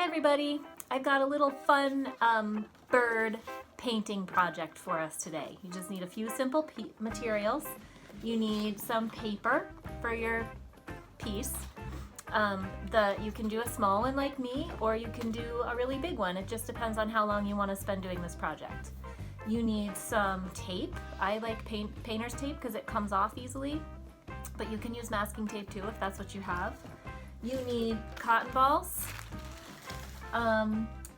Hi everybody! I've got a little fun bird painting project for us today. You just need a few simple materials. You need some paper for your piece. You can do a small one like me, or you can do a really big one. It just depends on how long you want to spend doing this project. You need some tape. I like painter's tape because it comes off easily, but you can use masking tape too if that's what you have. You need cotton balls.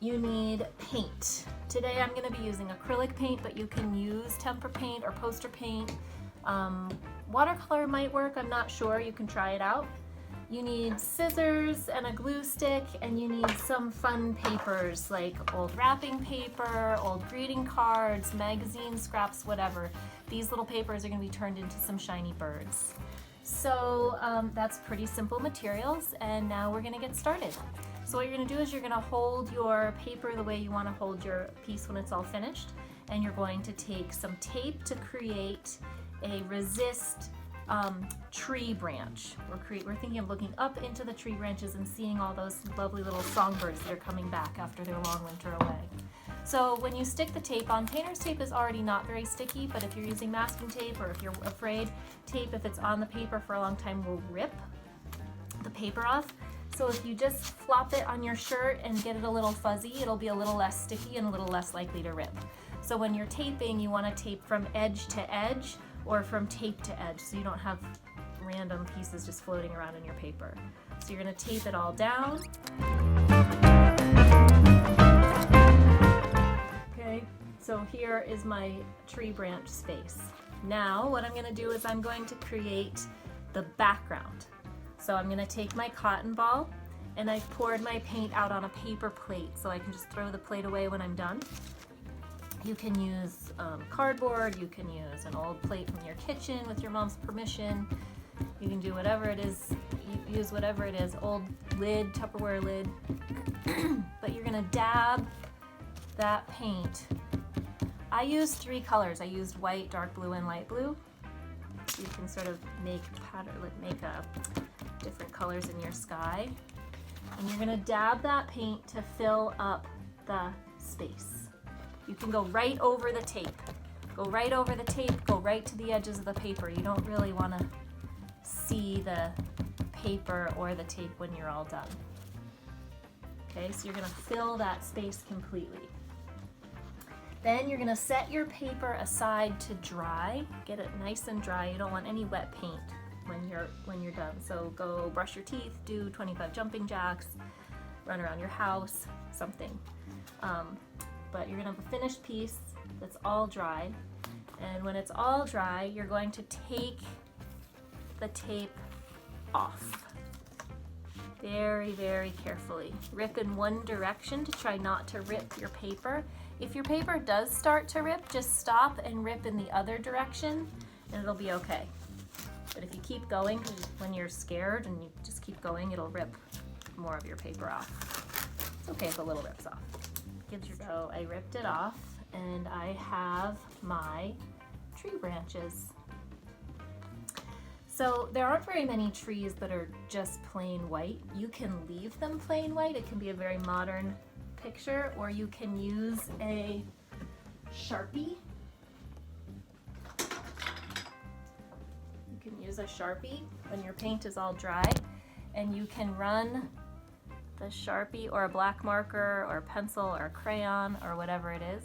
You need paint. Today I'm going to be using acrylic paint, but you can use tempera paint or poster paint. Watercolor might work, I'm not sure, you can try it out. You need scissors and a glue stick, and you need some fun papers like old wrapping paper, old greeting cards, magazine scraps, whatever. These little papers are going to be turned into some shiny birds. So that's pretty simple materials, and now we're going to get started. So what you're going to do is you're going to hold your paper the way you want to hold your piece when it's all finished, and you're going to take some tape to create a resist tree branch. We're thinking of looking up into the tree branches and seeing all those lovely little songbirds that are coming back after their long winter away. So when you stick the tape on, painter's tape is already not very sticky, but if you're using masking tape or if you're afraid, tape, if it's on the paper for a long time, will rip the paper off. So if you just flop it on your shirt and get it a little fuzzy, it'll be a little less sticky and a little less likely to rip. So when you're taping, you want to tape from edge to edge or from tape to edge, so you don't have random pieces just floating around in your paper. So you're going to tape it all down. Okay, so here is my tree branch space. Now what I'm going to do is I'm going to create the background. So I'm going to take my cotton ball, and I've poured my paint out on a paper plate so I can just throw the plate away when I'm done. You can use cardboard, you can use an old plate from your kitchen with your mom's permission. You can do whatever it is, use whatever it is, old lid, Tupperware lid. But you're going to dab that paint. I used 3 colors. I used white, dark blue, and light blue. You can sort of make different colors in your sky. And you're going to dab that paint to fill up the space. You can go right over the tape. Go right over the tape, go right to the edges of the paper. You don't really want to see the paper or the tape when you're all done. Okay, so you're going to fill that space completely. Then you're going to set your paper aside to dry. Get it nice and dry. You don't want any wet paint when you're done. So go brush your teeth, do 25 jumping jacks, run around your house, something. But you're going to have a finished piece that's all dry. And when it's all dry, you're going to take the tape off. Very, very carefully. Rip in one direction to try not to rip your paper. If your paper does start to rip, just stop and rip in the other direction and it'll be okay. But if you keep going, when you're scared and you just keep going, it'll rip more of your paper off. It's okay if a little rips off. So I ripped it off, and I have my tree branches. So there aren't very many trees that are just plain white. You can leave them plain white. It can be a very modern picture, or you can use a Sharpie. You can use a Sharpie when your paint is all dry, and you can run a Sharpie or a black marker or a pencil or a crayon or whatever it is.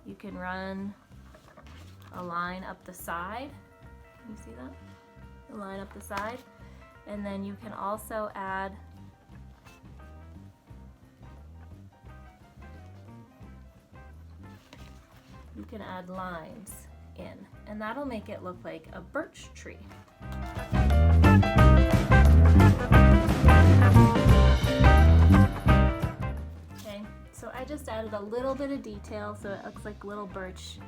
You can run a line up the side. Can you see that? A line up the side. And then you can also add lines in, and that'll make it look like a birch tree. So I just added a little bit of detail so it looks like little birch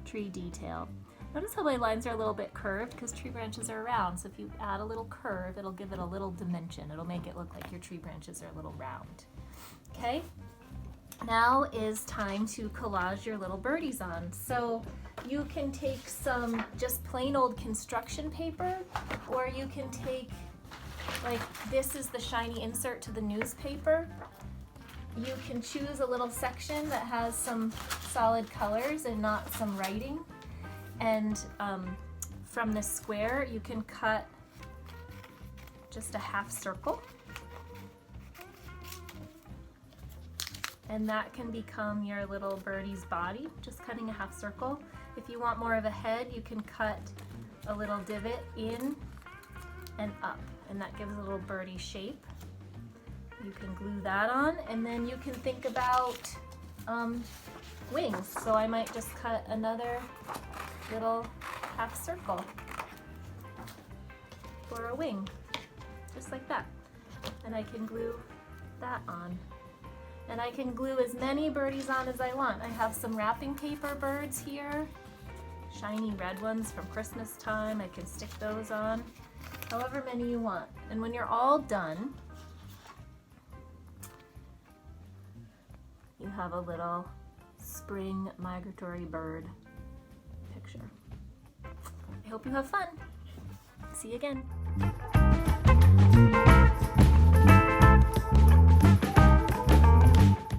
tree detail. Notice how my lines are a little bit curved because tree branches are round, so if you add a little curve, it'll give it a little dimension. It'll make it look like your tree branches are a little round. Okay, now is time to collage your little birdies on. So you can take some just plain old construction paper, or you can take, like, this is the shiny insert to the newspaper. you can choose a little section that has some solid colors and not some writing. And from this square, you can cut just a half circle. And that can become your little birdie's body, just cutting a half circle. If you want more of a head, you can cut a little divot in and up, and that gives a little birdie shape. You can glue that on, and then you can think about wings. So I might just cut another little half circle for a wing, just like that. And I can glue that on. And I can glue as many birdies on as I want. I have some wrapping paper birds here, shiny red ones from Christmas time. I can stick those on, however many you want. And when you're all done, you have a little spring migratory bird picture. I hope you have fun. See you again.